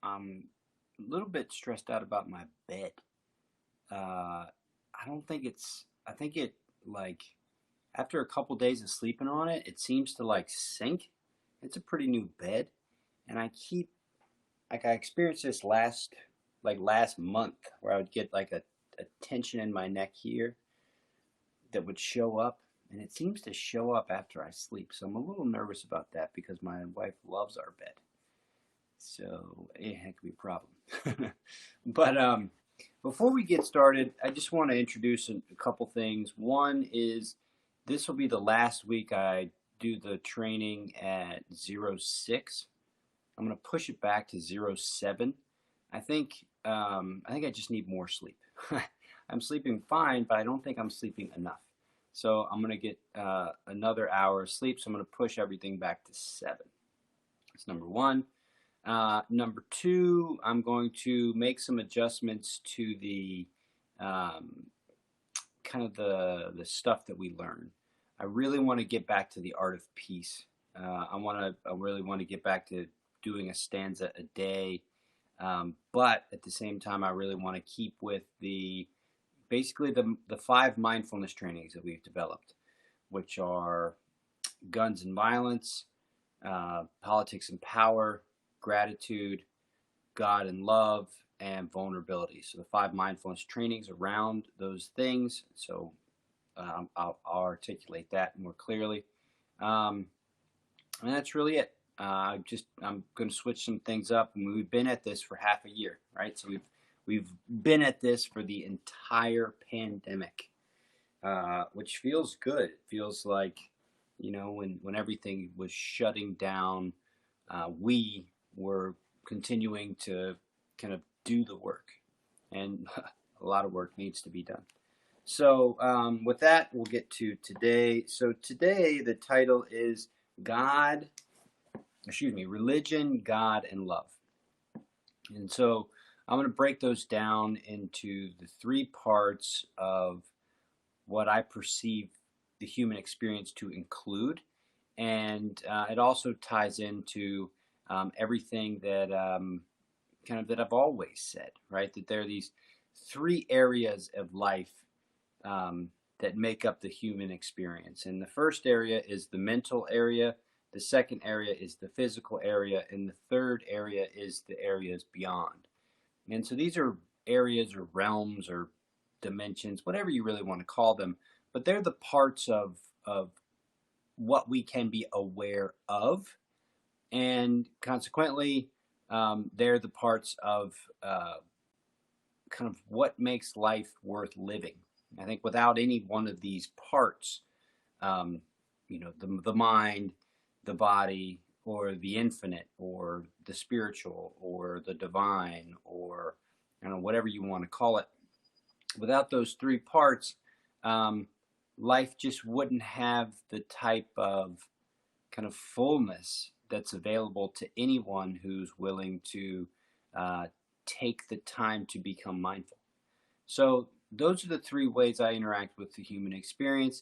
I'm a little bit stressed out about my bed. I don't think I think it like after a couple days of sleeping on it, it seems to like sink. It's a pretty new bed, and I experienced this last month where I would get like a tension in my neck here that would show up, and it seems to show up after I sleep. So I'm a little nervous about that because my wife loves our bed. So it could be a problem. But before we get started, I just want to introduce a couple things. One is this will be the last week I do the training at 06. I'm going to push it back to 07. I think I just need more sleep. I'm sleeping fine, but I don't think I'm sleeping enough. So I'm going to get another hour of sleep. So I'm going to push everything back to 7. That's number one. Number two, I'm going to make some adjustments to the kind of the stuff that we learn. I really want to get back to the art of peace. I really want to get back to doing a stanza a day, but at the same time, I really want to keep with basically the 5 mindfulness trainings that we've developed, which are guns and violence, politics and power, gratitude, God and love, and vulnerability. So the 5 mindfulness trainings around those things. So I'll articulate that more clearly. And that's really it. I'm going to switch some things up, and we've been at this for half a year, right? So we've been at this for the entire pandemic, which feels good. It feels like, when everything was shutting down, we were continuing to kind of do the work, and a lot of work needs to be done. So with that, we'll get to today. So today, the title is Religion, God, and Love. And so I'm going to break those down into the 3 parts of what I perceive the human experience to include. And it also ties into everything that that I've always said, right? That there are these 3 areas of life that make up the human experience. And the first area is the mental area. The second area is the physical area. And the third area is the areas beyond. And so these are areas or realms or dimensions, whatever you really want to call them. But they're the parts of what we can be aware of. And consequently, they're the parts of kind of what makes life worth living. I think without any one of these parts, the mind, the body, or the infinite, or the spiritual, or the divine, or whatever you want to call it, without those 3 parts, life just wouldn't have the type of kind of fullness that's available to anyone who's willing to take the time to become mindful. So those are the 3 ways I interact with the human experience.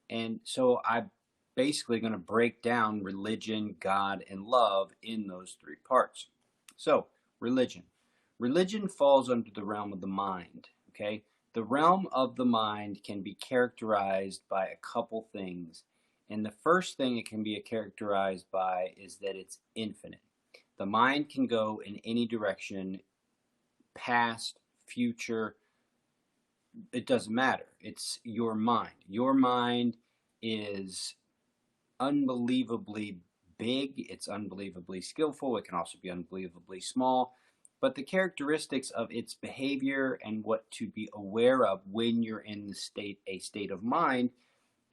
And so I'm basically going to break down religion, God, and love in those 3 parts. So religion. Religion falls under the realm of the mind, okay? The realm of the mind can be characterized by a couple things. And the first thing it can be characterized by is that it's infinite. The mind can go in any direction, past, future, it doesn't matter. It's your mind. Your mind is unbelievably big. It's unbelievably skillful. It can also be unbelievably small. But the characteristics of its behavior and what to be aware of when you're in a state of mind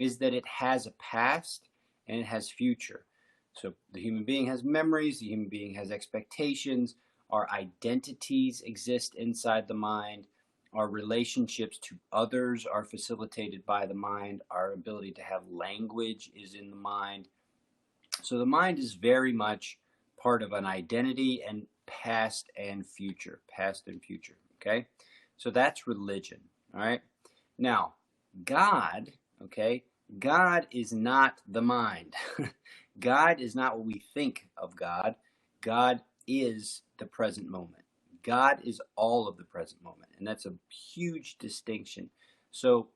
is that it has a past and it has future. So the human being has memories, the human being has expectations, our identities exist inside the mind, our relationships to others are facilitated by the mind, our ability to have language is in the mind. So the mind is very much part of an identity and past and future, okay? So that's religion, all right? Now, God, okay, God is not the mind. God is not what we think of God. God is the present moment. God is all of the present moment, and that's a huge distinction. So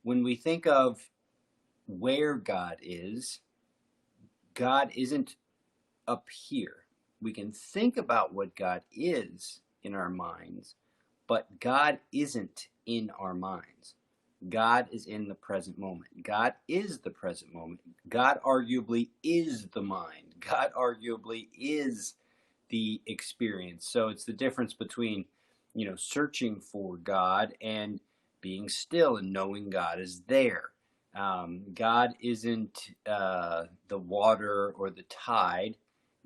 when we think of where God isn't up here. We can think about what God is in our minds, but God isn't in our minds. God is in the present moment. God is the present moment. God arguably is the mind. God arguably is the experience. So it's the difference between, searching for God and being still and knowing God is there. God isn't the water or the tide.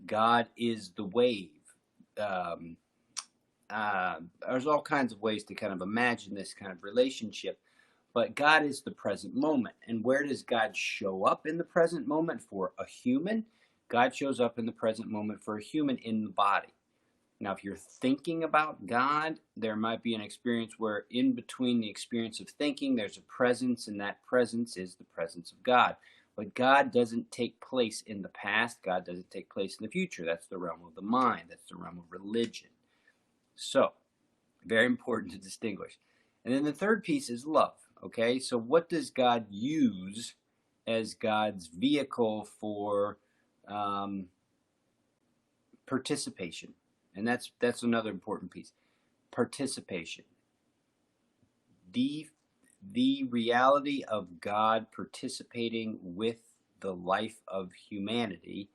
God is the wave. Um, there's all kinds of ways to kind of imagine this kind of relationship, but God is the present moment. And where does God show up in the present moment for a human? God shows up in the present moment for a human in the body. Now, if you're thinking about God, there might be an experience where in between the experience of thinking, there's a presence, and that presence is the presence of God. But God doesn't take place in the past. God doesn't take place in the future. That's the realm of the mind. That's the realm of religion. So, very important to distinguish. And then the third piece is love. Okay, so what does God use as God's vehicle for participation? And that's another important piece. Participation. The reality of God participating with the life of humanity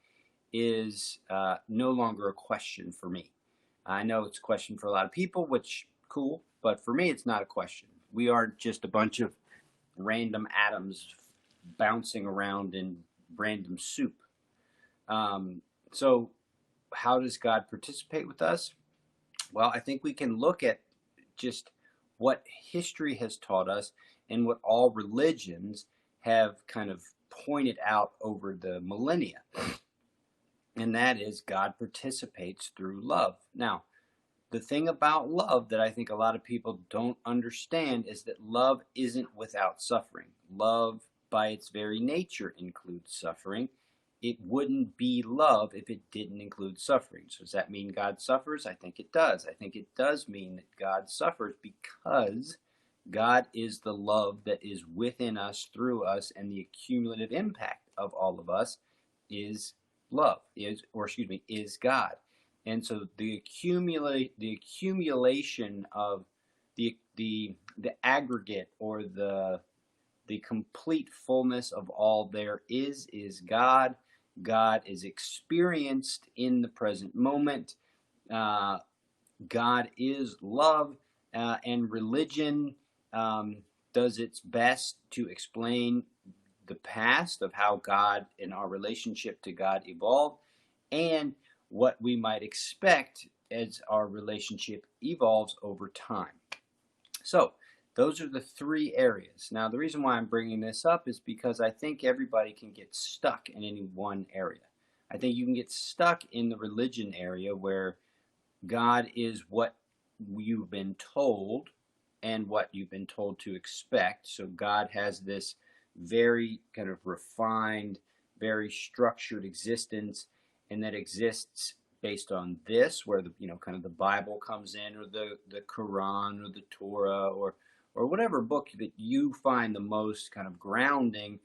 is no longer a question for me. I know it's a question for a lot of people, which cool, but for me it's not a question. We aren't just a bunch of random atoms bouncing around in random soup. So how does God participate with us? Well, I think we can look at just what history has taught us and what all religions have kind of pointed out over the millennia. And that is God participates through love. Now, the thing about love that I think a lot of people don't understand is that love isn't without suffering. Love, by its very nature, includes suffering. It wouldn't be love if it didn't include suffering. So does that mean God suffers? I think it does. I think it does mean that God suffers because God is the love that is within us, through us, and the accumulative impact of all of us is love, is God. And so the accumulation of the aggregate, or the complete fullness of all there is God. God is experienced in the present moment. God is love, and religion does its best to explain the past of how God and our relationship to God evolved, and what we might expect as our relationship evolves over time. So those are the three areas. Now, the reason why I'm bringing this up is because I think everybody can get stuck in any one area. I think you can get stuck in the religion area where God is what you've been told and what you've been told to expect. So God has this very kind of refined, very structured existence, and that exists based on this, where the kind of the Bible comes in, or the Quran, or the Torah, or whatever book that you find the most kind of grounding.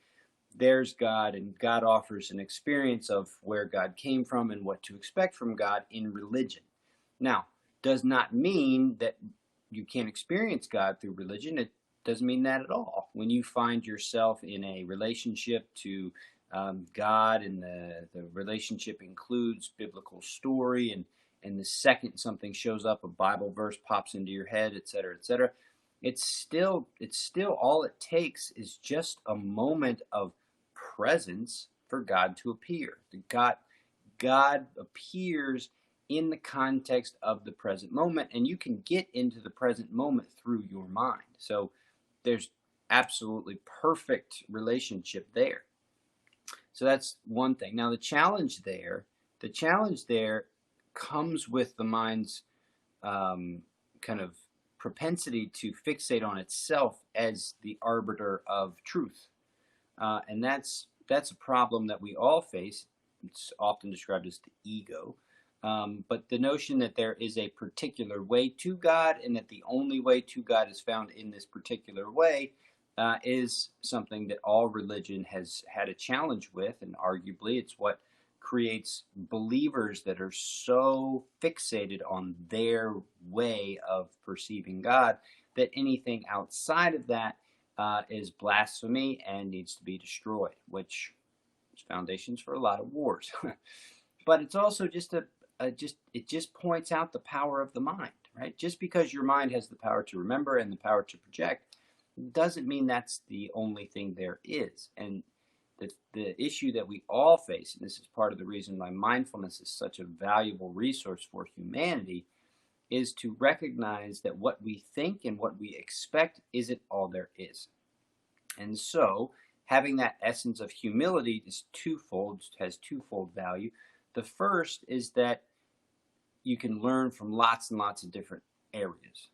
There's God, and God offers an experience of where God came from and what to expect from God in religion. Now, does not mean that you can't experience God through religion. It doesn't mean that at all. When you find yourself in a relationship to God, and the relationship includes biblical story, and the second something shows up, a Bible verse pops into your head, etc., etc., it's still all it takes is just a moment of presence for God to appear. God appears in the context of the present moment, and you can get into the present moment through your mind. So there's absolutely perfect relationship there. So that's one thing. Now the challenge there comes with the mind's kind of propensity to fixate on itself as the arbiter of truth, and that's a problem that we all face. It's often described as the ego. But the notion that there is a particular way to God and that the only way to God is found in this particular way is something that all religion has had a challenge with, and arguably it's what creates believers that are so fixated on their way of perceiving God that anything outside of that is blasphemy and needs to be destroyed, which is foundations for a lot of wars. But it's also just it just points out the power of the mind, right? Just because your mind has the power to remember and the power to project doesn't mean that's the only thing there is. And the issue that we all face, and this is part of the reason why mindfulness is such a valuable resource for humanity, is to recognize that what we think and what we expect isn't all there is. And so having that essence of humility is twofold, has twofold value. The first is that you can learn from lots and lots of different areas,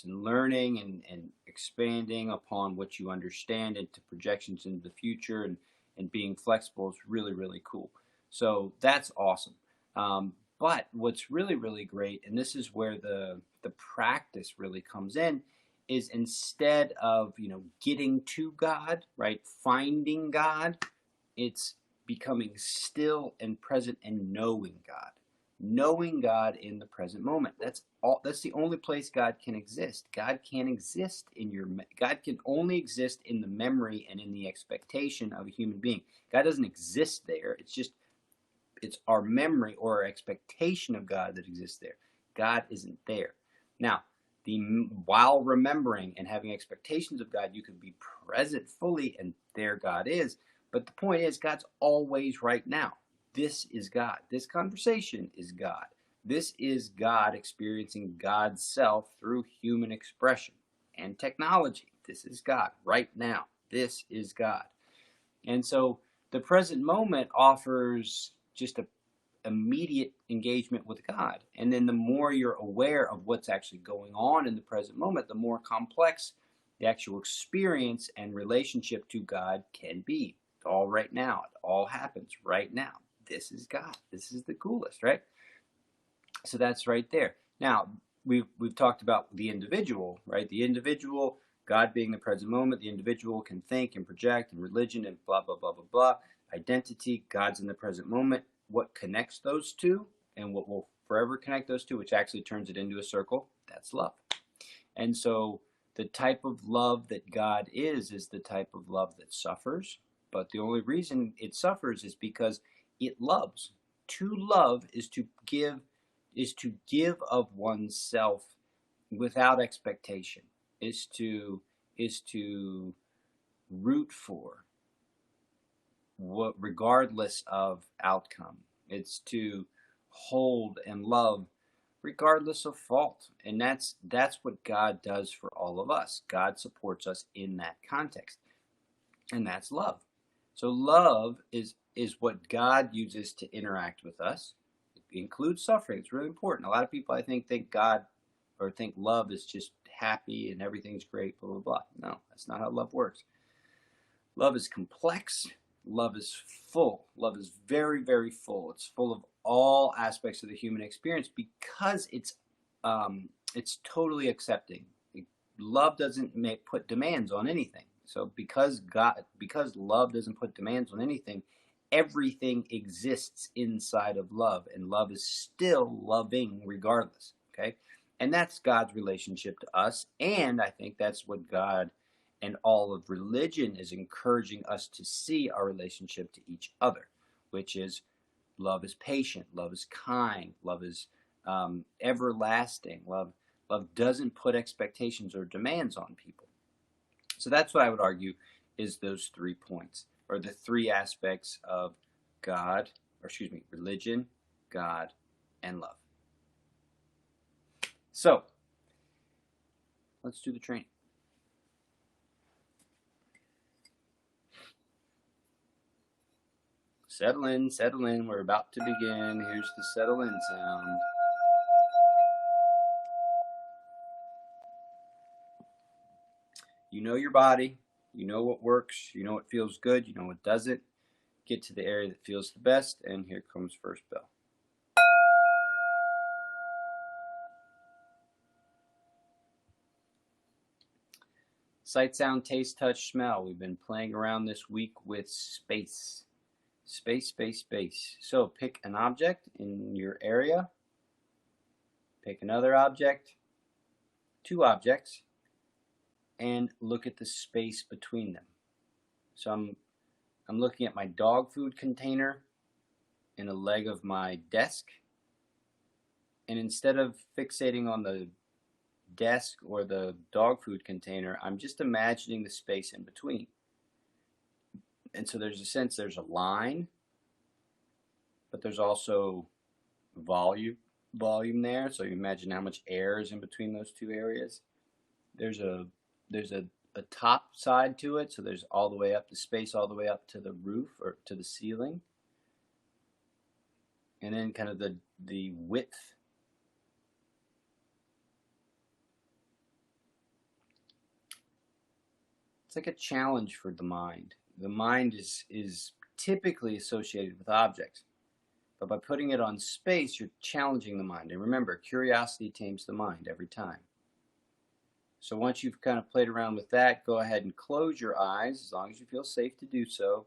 and learning and expanding upon what you understand into projections into the future and being flexible is really, really cool. So that's awesome. But what's really, really great, and this is where the practice really comes in, is instead of getting to God, right, finding God, it's becoming still and present and knowing God in the present moment. That's the only place God can exist. God can only exist in the memory and in the expectation of a human being. God doesn't exist there. It's our memory or our expectation of God that exists there. God isn't there. Now, while remembering and having expectations of God, you can be present fully, and there God is. But the point is, God's always right now. This is God. This conversation is God. This is God experiencing God's self through human expression and technology. This is God right now. This is God. And so the present moment offers just a immediate engagement with God. And then the more you're aware of what's actually going on in the present moment, the more complex the actual experience and relationship to God can be. It's all right now. It all happens right now. This is God. This is the coolest, right? So that's right there. Now, we've talked about the individual, right? The individual, God being the present moment, the individual can think and project, and religion and blah, blah, blah, blah, blah. Identity, God's in the present moment. What connects those two and what will forever connect those two, which actually turns it into a circle, that's love. And so the type of love that God is the type of love that suffers. But the only reason it suffers is because it loves. To love is to give of oneself without expectation, is to root for regardless of outcome. It's to hold and love regardless of fault. And that's what God does for all of us. God supports us in that context. And that's love. So love is what God uses to interact with us. It includes suffering. It's really important. A lot of people, I think God or think love is just happy and everything's great, blah, blah, blah. No, that's not how love works. Love is complex. Love is full. Love is very, very full. It's full of all aspects of the human experience because it's totally accepting. Love doesn't put demands on anything. So because love doesn't put demands on anything, everything exists inside of love, and love is still loving regardless. Okay, and that's God's relationship to us, and I think that's what God and all of religion is encouraging us to see our relationship to each other, which is love is patient, love is kind, love is everlasting. Love doesn't put expectations or demands on people. So that's what I would argue is those 3 points, or the 3 aspects of religion, God, and love. So let's do the training. Settle in. We're about to begin. Here's the settle in sound. You know your body. You know what works. You know what feels good. You know what doesn't. Get to the area that feels the best, and here comes first bell. Sight, sound, taste, touch, smell. We've been playing around this week with space. Space, space, space. So pick an object in your area. Pick another object, two objects, and look at the space between them. So I'm looking at my dog food container in a leg of my desk. And instead of fixating on the desk or the dog food container, I'm just imagining the space in between. And so there's a sense there's a line, but there's also volume there. So you imagine how much air is in between those two areas. There's a top side to it, so there's all the way up the space all the way up to the roof or to the ceiling. And then kind of the width. It's like a challenge for the mind. The mind is typically associated with objects. But by putting it on space, you're challenging the mind. And remember, curiosity tames the mind every time. So once you've kind of played around with that, go ahead and close your eyes as long as you feel safe to do so.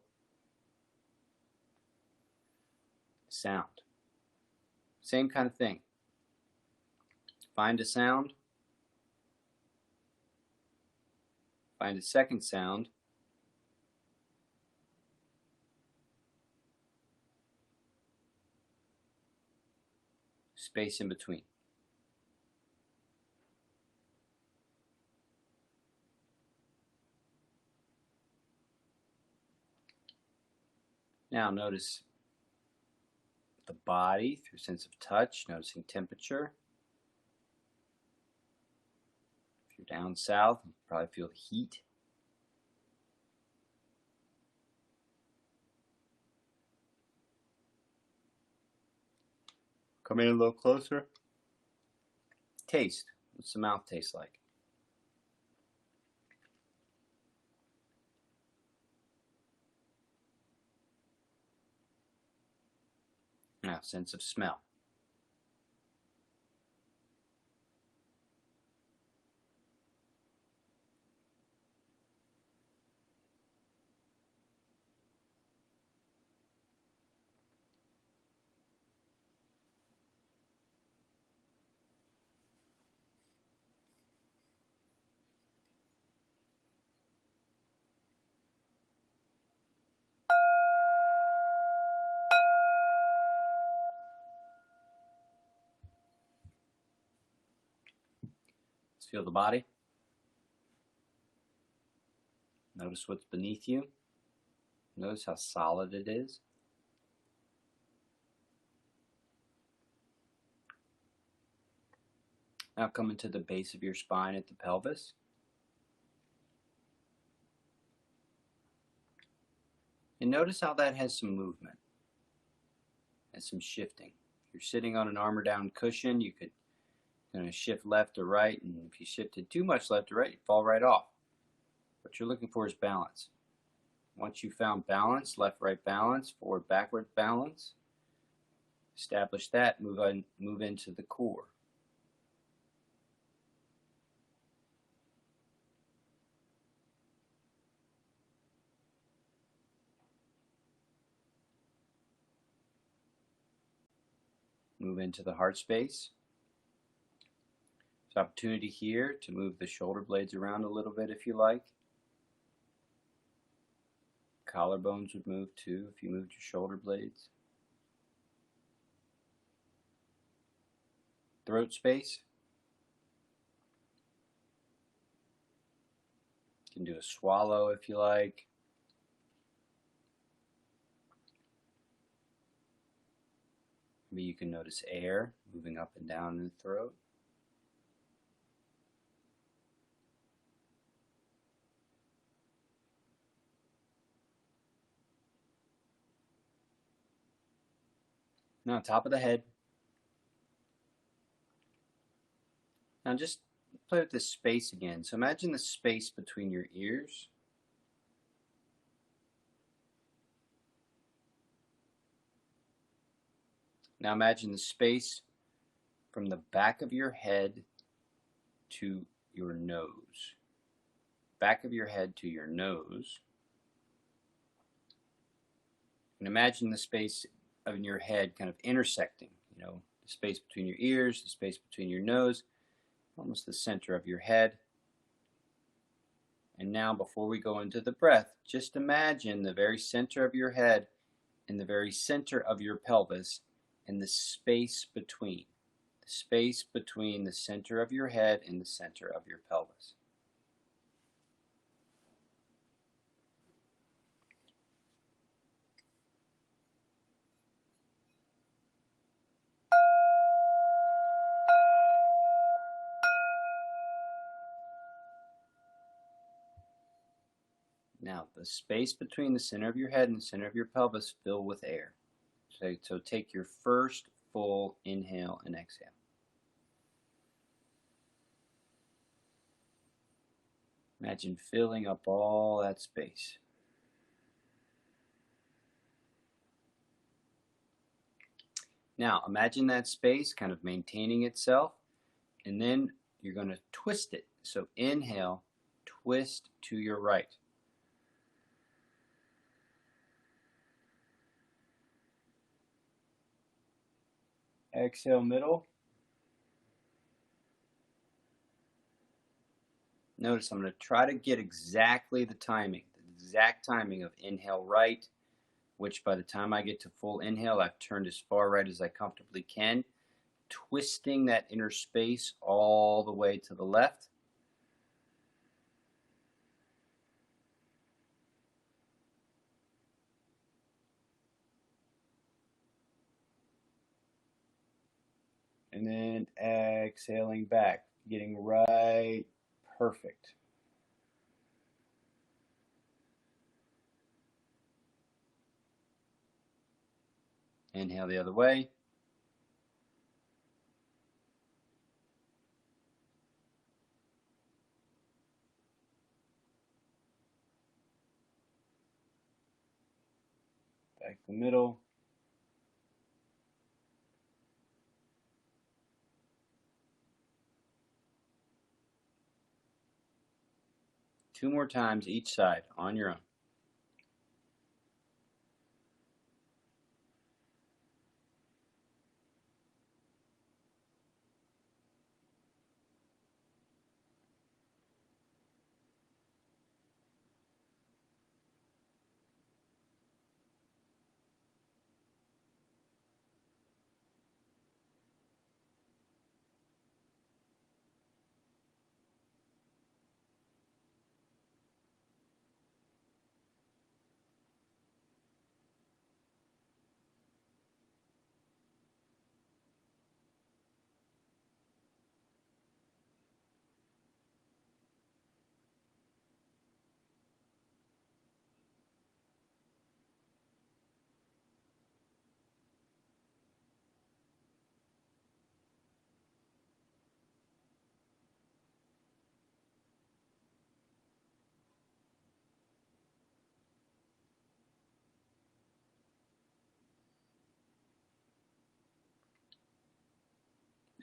Sound. Same kind of thing. Find a sound. Find a second sound. Space in between. Now notice the body through sense of touch, noticing temperature. If you're down south, you probably feel the heat. Come in a little closer. Taste. What's the mouth taste like? Now, sense of smell. Let's feel the body. Notice what's beneath you. Notice how solid it is. Now come into the base of your spine at the pelvis. And notice how that has some movement, has some shifting. If you're sitting on an armor down cushion, you could kind of shift left or right, and if you shifted too much left or right, you'd fall right off. What you're looking for is balance. Once you've found balance, left, right balance, forward, backward balance, establish that, move into the core. Move into the heart space. There's opportunity here to move the shoulder blades around a little bit if you like. Collarbones would move too if you moved your shoulder blades. Throat space. You can do a swallow if you like. Maybe you can notice air moving up and down in the throat. Now, top of the head. Now just play with this space again. So imagine the space between your ears. Now imagine the space from the back of your head to your nose. back of your head to your nose. And imagine the space of your head kind of intersecting, the space between your ears, the space between your nose, almost the center of your head. And now, before we go into the breath, just imagine the very center of your head and the very center of your pelvis and the space between. The space between the center of your head and the center of your pelvis. Now, the space between the center of your head and the center of your pelvis fill with air. So take your first full inhale and exhale. Imagine filling up all that space. Now, imagine that space kind of maintaining itself, and then you're going to twist it. So inhale, twist to your right. Exhale, middle. Notice I'm going to try to get exactly the exact timing of inhale right, which by the time I get to full inhale, I've turned as far right as I comfortably can, twisting that inner space all the way to the left. And then exhaling back, getting right perfect. Inhale the other way. Back to the middle. Two more times each side on your own.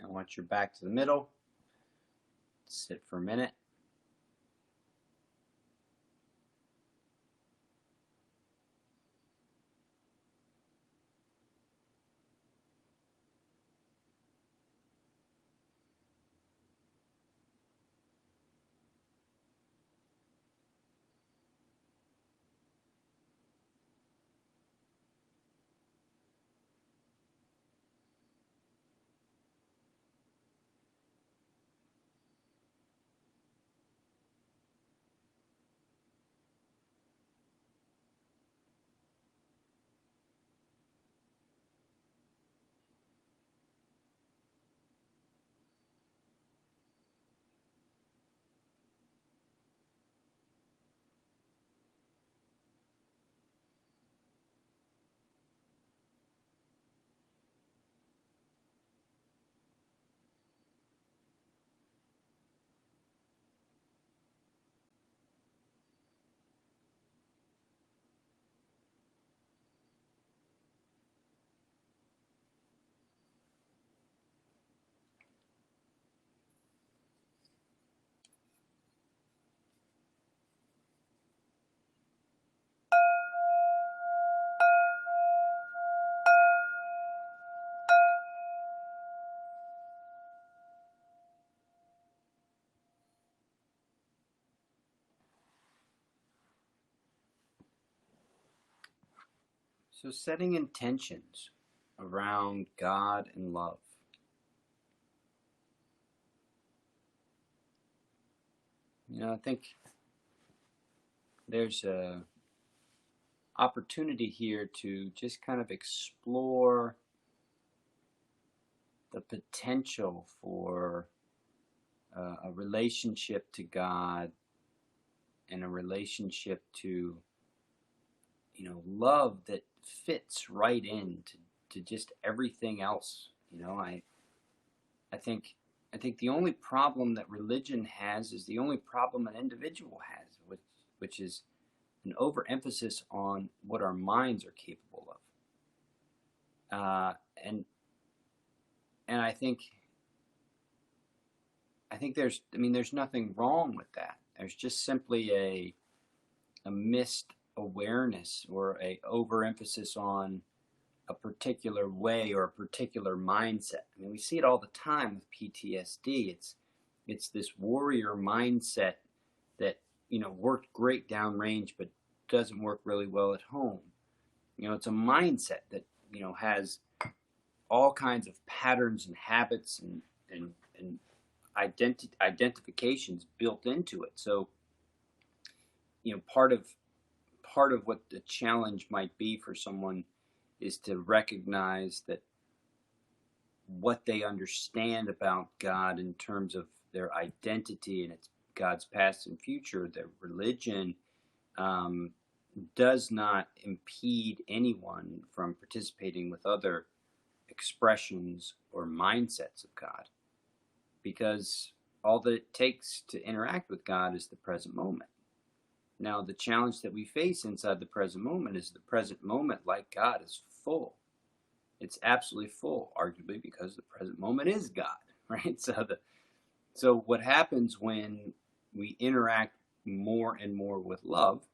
Now once you're back to the middle, sit for a minute. So setting intentions around God and love. I think there's a opportunity here to just kind of explore the potential for a relationship to God and a relationship to love that fits right into just everything else. I think the only problem that religion has is the only problem an individual has, which is an overemphasis on what our minds are capable of. And I think there's nothing wrong with that. There's just simply a missed awareness or a overemphasis on a particular way or a particular mindset. We see it all the time with PTSD. It's this warrior mindset that worked great downrange, but doesn't work really well at home. It's a mindset that has all kinds of patterns and habits and identifications built into it. So part of what the challenge might be for someone is to recognize that what they understand about God in terms of their identity and it's God's past and future, their religion, does not impede anyone from participating with other expressions or mindsets of God, because all that it takes to interact with God is the present moment. Now, the challenge that we face inside the present moment is the present moment, like God, is full. It's absolutely full, arguably because the present moment is God, right? So what happens when we interact more and more with love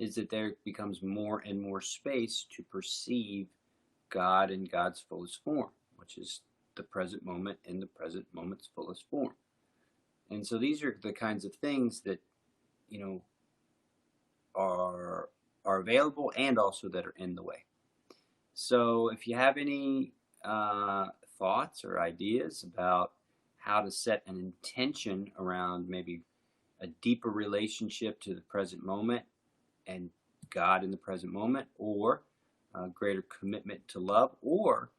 is that there becomes more and more space to perceive God in God's fullest form, which is the present moment in the present moment's fullest form. And so these are the kinds of things that are available and also that are in the way. So if you have any thoughts or ideas about how to set an intention around maybe a deeper relationship to the present moment and God in the present moment, or a greater commitment to love, or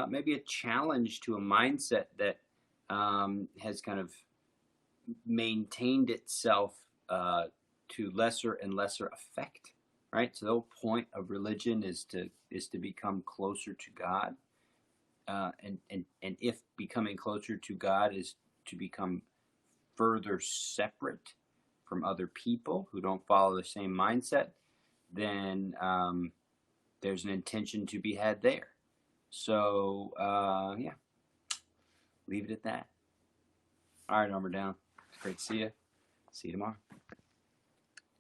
maybe a challenge to a mindset that has kind of maintained itself to lesser and lesser effect, right? So the whole point of religion is to become closer to God, and if becoming closer to God is to become further separate from other people who don't follow the same mindset, then there's an intention to be had there. So yeah, leave it at that. All right, Armor Down. It's great to see you. See you tomorrow.